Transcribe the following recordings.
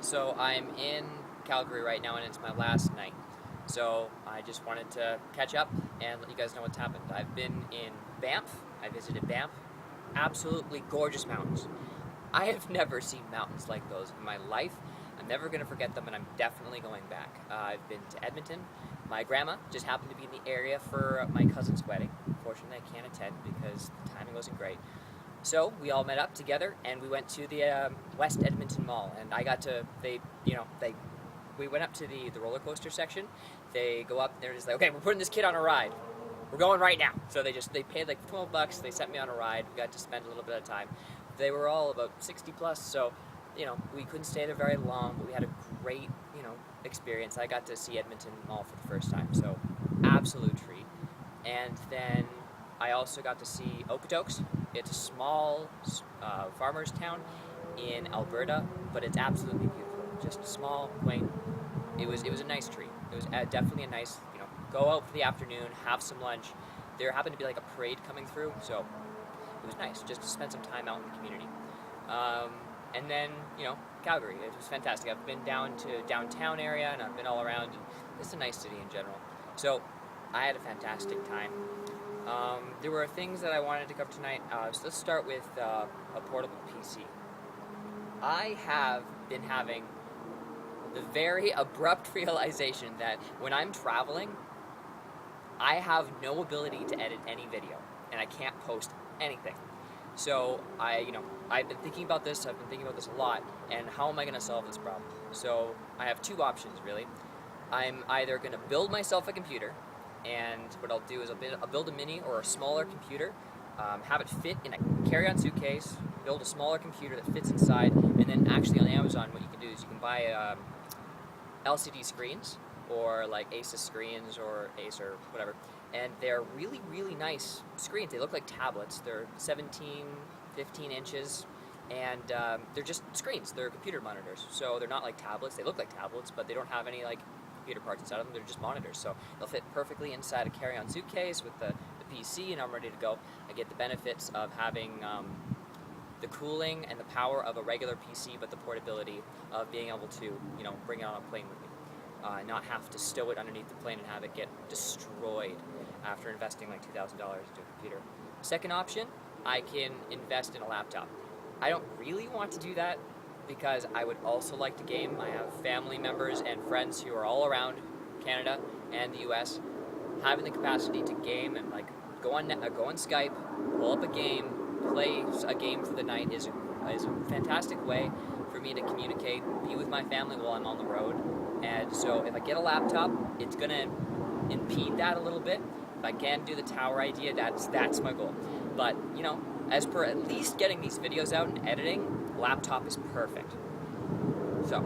So I'm in Calgary right now, and it's my last night. So I just wanted to catch up and let you guys know what's happened. I've been in Banff. I visited Banff. Absolutely gorgeous mountains. I have never seen mountains like those in my life. I'm never going to forget them, and I'm definitely going back. I've been to Edmonton. My grandma just happened to be in the area for my cousin's wedding. Unfortunately, I can't attend because the timing wasn't great. So we all met up together, and we went to the West Edmonton Mall, and I got to, we went up to the roller coaster section. They go up, and they're just like, okay, we're putting this kid on a ride. We're going right now. So they paid like $12. They sent me on a ride. We got to spend a little bit of time. They were all about 60 plus, so we couldn't stay there very long, but we had a great experience. I got to see Edmonton Mall for the first time, so absolute treat. And then I also got to see Okotoks. It's a small farmer's town in Alberta, but it's absolutely beautiful. Just small, quaint. It was a nice treat. It was definitely a nice, go out for the afternoon, have some lunch. There happened to be like a parade coming through, so it was nice just to spend some time out in the community. And then, Calgary. It was fantastic. I've been down to downtown area, and I've been all around. It's a nice city in general. So I had a fantastic time. There were things that I wanted to cover tonight. So let's start with a portable PC. I have been having the very abrupt realization that when I'm traveling, I have no ability to edit any video, and I can't post anything. So I've been thinking about this. I've been thinking about this a lot, and how am I going to solve this problem? So I have two options, really. I'm either going to build myself a computer, and what I'll do is I'll build a mini or a smaller computer, have it fit in a carry-on suitcase, build a smaller computer that fits inside, and then actually on Amazon what you can do is you can buy LCD screens, or like Asus screens or Acer, whatever, and they're really, really nice screens. They look like tablets. They're 17, 15 inches, and they're just screens. They're computer monitors, so they're not like tablets. They look like tablets, but they don't have any like computer parts inside of them. They're just monitors, so they'll fit perfectly inside a carry-on suitcase with the PC, and I'm ready to go. I get the benefits of having the cooling and the power of a regular PC, but the portability of being able to bring it on a plane with me. Not have to stow it underneath the plane and have it get destroyed after investing like $2,000 into a computer. Second option, I can invest in a laptop. I don't really want to do that because I would also like to game. I have family members and friends who are all around Canada and the US. Having the capacity to game and like go on Skype, pull up a game, play a game for the night is a fantastic way for me to communicate, be with my family while I'm on the road. And so if I get a laptop, it's going to impede that a little bit. If I can do the tower idea, that's my goal. But, as per at least getting these videos out and editing, laptop is perfect. So,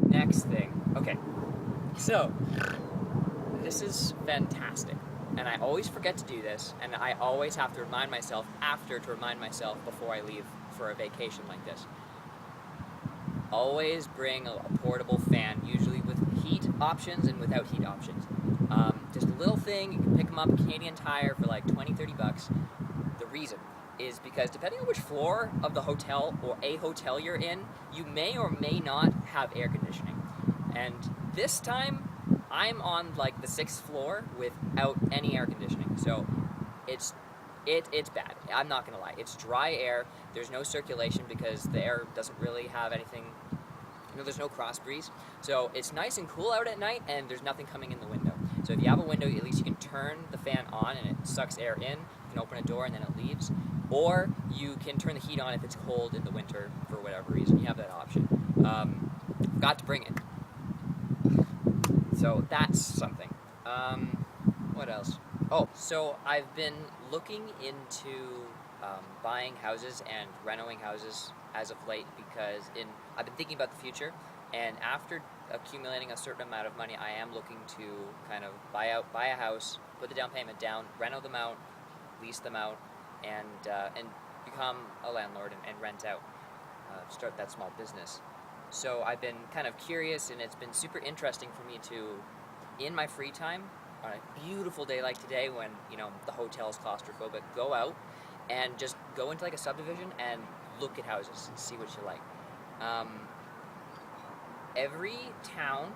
next thing. Okay, so this is fantastic. And I always forget to do this, and I always have to remind myself before I leave for a vacation like this. Always bring a portable fan, usually with heat options and without heat options. Just a little thing, you can pick them up at Canadian Tire for like $20-$30. The reason is because depending on which floor of the hotel or a hotel you're in, you may or may not have air conditioning. And this time, I'm on like the 6th floor without any air conditioning. So it's bad. I'm not gonna lie. It's dry air. There's no circulation because the air doesn't really have anything. There's no cross breeze. So it's nice and cool out at night, and there's nothing coming in the window. So if you have a window, at least you can turn the fan on and it sucks air in. You can open a door and then it leaves. Or you can turn the heat on if it's cold in the winter for whatever reason. You have that option. Forgot to bring it. So that's something. What else? Oh, so I've been looking into buying houses and renovating houses as of late because I've been thinking about the future, and after accumulating a certain amount of money, I am looking to kind of buy a house, put the down payment down, reno them out, lease them out, and become a landlord and rent out, start that small business. So I've been kind of curious, and it's been super interesting for me to, in my free time, on a beautiful day like today when, the hotel is claustrophobic, go out and just go into like a subdivision and look at houses and see what you like. every town,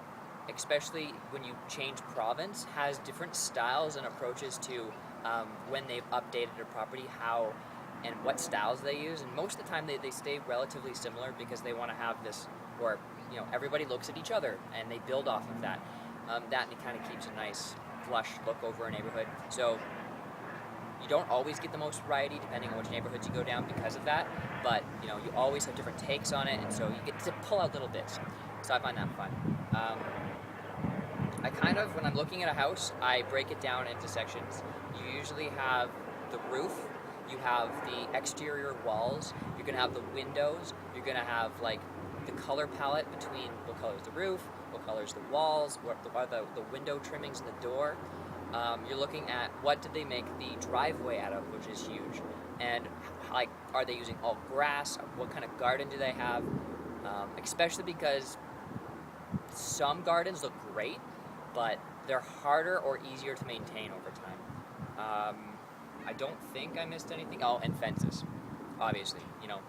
especially when you change province, has different styles and approaches to when they've updated a property, how and what styles they use. And most of the time they stay relatively similar because they want to have this where everybody looks at each other and they build off of that. That kind of keeps a nice flush look over a neighborhood. So you don't always get the most variety depending on which neighborhoods you go down because of that, but you always have different takes on it, and so you get to pull out little bits. So I find that fun. I kind of, when I'm looking at a house, I break it down into sections. You usually have the roof, you have the exterior walls, you're gonna have the windows, you're gonna have like the color palette between what color is the roof, what color is the walls, what are the window trimmings in the door. You're looking at what did they make the driveway out of, which is huge, and like are they using all grass? What kind of garden do they have? Especially because some gardens look great, but they're harder or easier to maintain over time. I don't think I missed anything. Oh, and fences, obviously.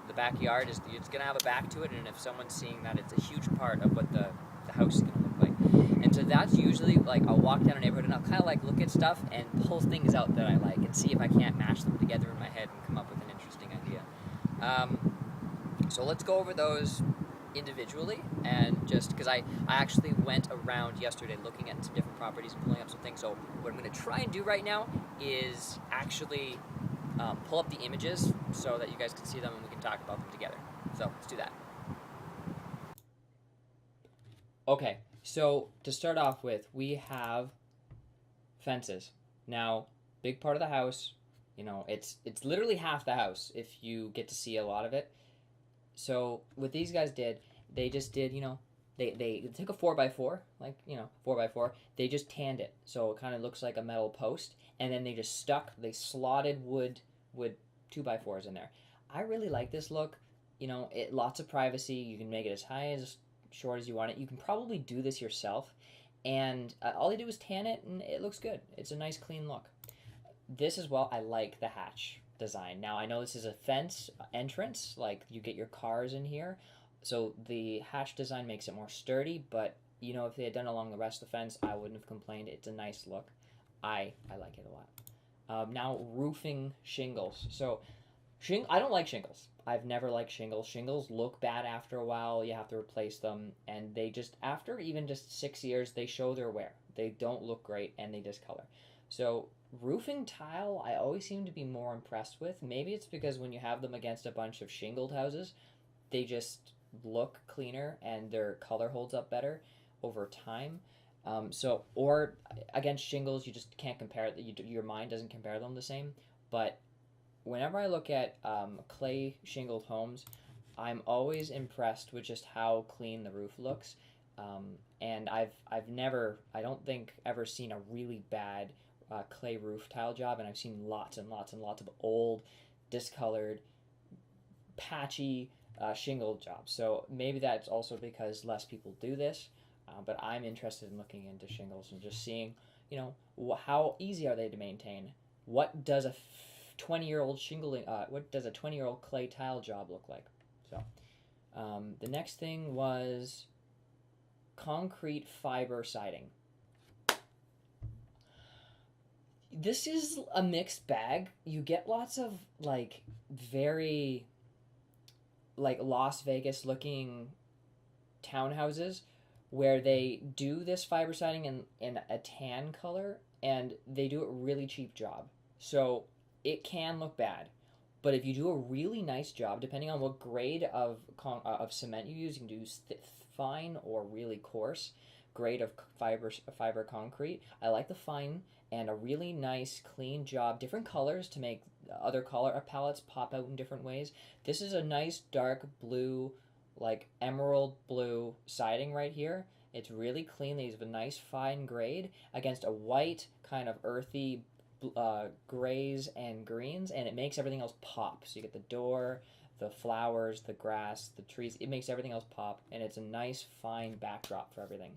The backyard it's gonna have a back to it, and if someone's seeing that, it's a huge part of what the house is gonna look like. And so that's usually like I'll walk down a neighborhood and I'll kind of like look at stuff and pull things out that I like and see if I can't mash them together in my head and come up with an interesting idea. So let's go over those individually, and just because I actually went around yesterday looking at some different properties and pulling up some things. So what I'm going to try and do right now is actually pull up the images so that you guys can see them and we can talk about them together. So let's do that. Okay, so to start off with, we have fences. Now, big part of the house, it's literally half the house if you get to see a lot of it. So what these guys did, they just did, they took a 4x4, 4x4, they just tanned it so it kind of looks like a metal post, and then they slotted wood 2x4s in there. I really like this look. Lots of privacy. You can make it as high as short as you want it. You can probably do this yourself, and all they do is tan it, and it looks good. It's a nice, clean look. This as well, I like the hatch design. Now, I know this is a fence entrance, like you get your cars in here, so the hatch design makes it more sturdy, but, if they had done it along the rest of the fence, I wouldn't have complained. It's a nice look. I like it a lot. Now, roofing shingles. So, I don't like shingles. I've never liked shingles. Shingles look bad after a while. You have to replace them, and they just, after even just 6 years, they show their wear. They don't look great, and they discolor. So roofing tile, I always seem to be more impressed with. Maybe it's because when you have them against a bunch of shingled houses, they just look cleaner and their color holds up better over time. Or against shingles, you just can't compare. Your mind doesn't compare them the same. But whenever I look at clay shingled homes, I'm always impressed with just how clean the roof looks. And I've never, I don't think, ever seen a really bad clay roof tile job, and I've seen lots and lots and lots of old, discolored, patchy shingled jobs. So maybe that's also because less people do this, but I'm interested in looking into shingles and just seeing, how easy are they to maintain? What does a 20-year-old shingling, what does a 20-year-old clay tile job look like? So the next thing was concrete fiber siding. This is a mixed bag. You get lots of very Las Vegas looking townhouses where they do this fiber siding in a tan color, and they do a really cheap job. So it can look bad. But if you do a really nice job, depending on what grade of cement you use, you can do fine or really coarse grade of fiber concrete. I like the fine, and a really nice clean job, different colors to make other color palettes pop out in different ways. This is a nice dark blue, emerald blue siding right here. It's really clean. They have a nice fine grade against a white kind of earthy grays and greens, and it makes everything else pop. So you get the door, the flowers, the grass, the trees. It makes everything else pop, and it's a nice fine backdrop for everything.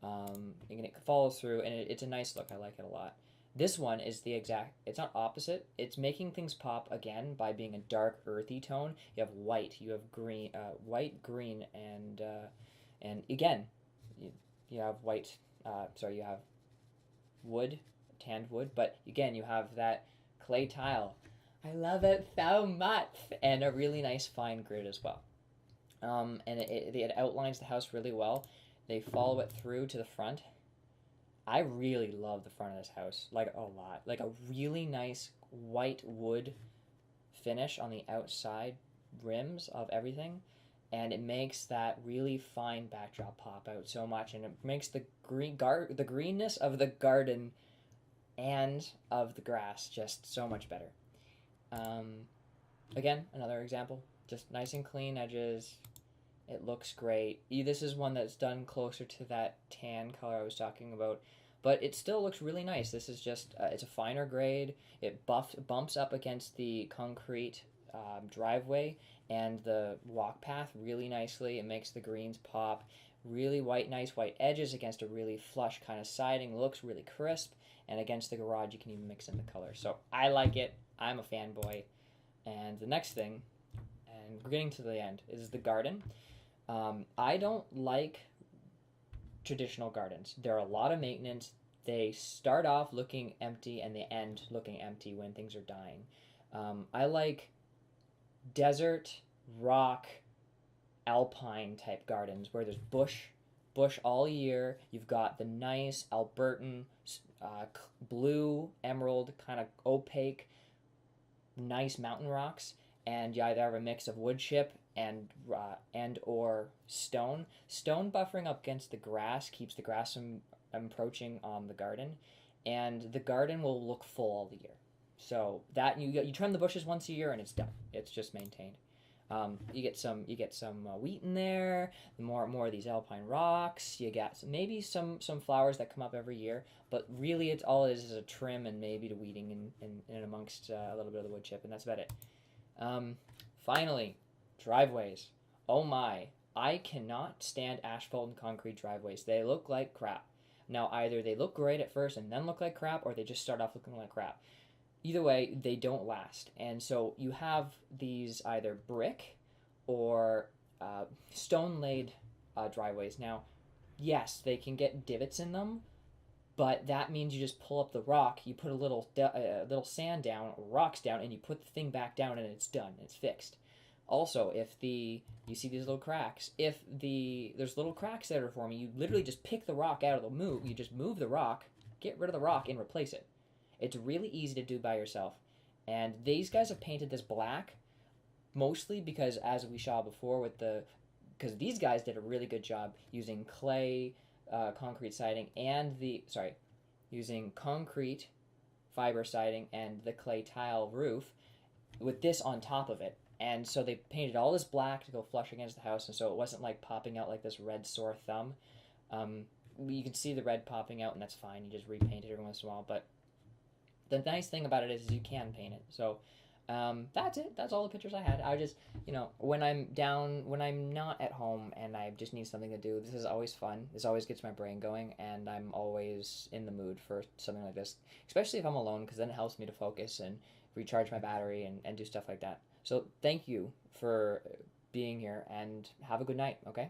And it follows through, and it's a nice look. I like it a lot. This one is it's not opposite. It's making things pop again by being a dark earthy tone. You have white, you have green, white, green, and And again, you have you have wood, tanned wood, but again, you have that clay tile. I love it so much, and a really nice fine grid as well. And it outlines the house really well. They follow it through to the front. I really love the front of this house, like a lot. Like a really nice white wood finish on the outside rims of everything, and it makes that really fine backdrop pop out so much, and it makes the the greenness of the garden and of the grass just so much better. Um, Again, another example, just nice and clean edges. It looks great. This is one that's done closer to that tan color I was talking about, but it still looks really nice. This is just, it's a finer grade. It bumps up against the concrete driveway and the walk path really nicely. It makes the greens pop. Really nice white edges against a really flush kind of siding. Looks really crisp. And against the garage, you can even mix in the color. So I like it. I'm a fanboy. And the next thing, and we're getting to the end, is the garden. I don't like traditional gardens. They're a lot of maintenance. They start off looking empty and they end looking empty when things are dying. I like desert, rock, alpine type gardens where there's bush all year. You've got the nice Albertan blue, emerald, kind of opaque, nice mountain rocks, and you either have a mix of wood chip and or stone. Stone buffering up against the grass keeps the grass from encroaching on the garden, and the garden will look full all the year. So that you trim the bushes once a year and it's done. It's just maintained. You get some wheat in there, more of these alpine rocks. You got maybe some flowers that come up every year, but really it's all it is a trim and maybe the weeding in amongst a little bit of the wood chip, and that's about it. Finally, driveways. Oh my, I cannot stand asphalt and concrete driveways. They look like crap. Now either they look great at first and then look like crap, or they just start off looking like crap. Either way, they don't last. And so you have these either brick or stone laid driveways. Now, yes, they can get divots in them, but that means you just pull up the rock, you put a little sand down or rocks down, and you put the thing back down, and it's done. It's fixed. Also, if you see these little cracks, if there's little cracks that are forming, you literally just pick the rock out of the move. You just move the rock, get rid of the rock, and replace it. It's really easy to do by yourself. And these guys have painted this black mostly because, as we saw before, because these guys did a really good job using clay concrete siding using concrete fiber siding and the clay tile roof with this on top of it. And so they painted all this black to go flush against the house, and so it wasn't like popping out like this red sore thumb. You can see the red popping out, and that's fine. You just repaint it every once in a while, but the nice thing about it is you can paint it. So that's it. That's all the pictures I had. I just, when I'm not at home and I just need something to do, this is always fun. This always gets my brain going, and I'm always in the mood for something like this, especially if I'm alone, because then it helps me to focus and recharge my battery and do stuff like that. So thank you for being here, and have a good night, okay?